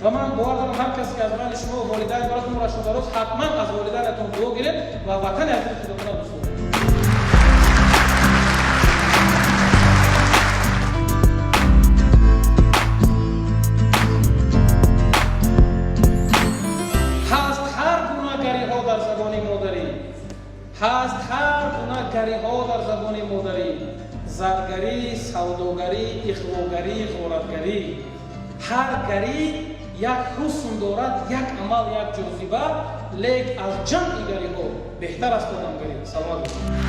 و من باور دارم هر کسی که از من شما و والدین براتون را شده روز حتما از والدینتون دعا گیرید و وطن عزیز خودتون را دوست دارید. هست هر گونه گری‌ها در زبان مادری، زرگری، سوداگری، اخواگری، غارتگری. هر گری یک حسن دارد، یک عمل، یک جاذبه، لیک از جمع گری‌ها بهتر است آدمگری. سلام علیکم.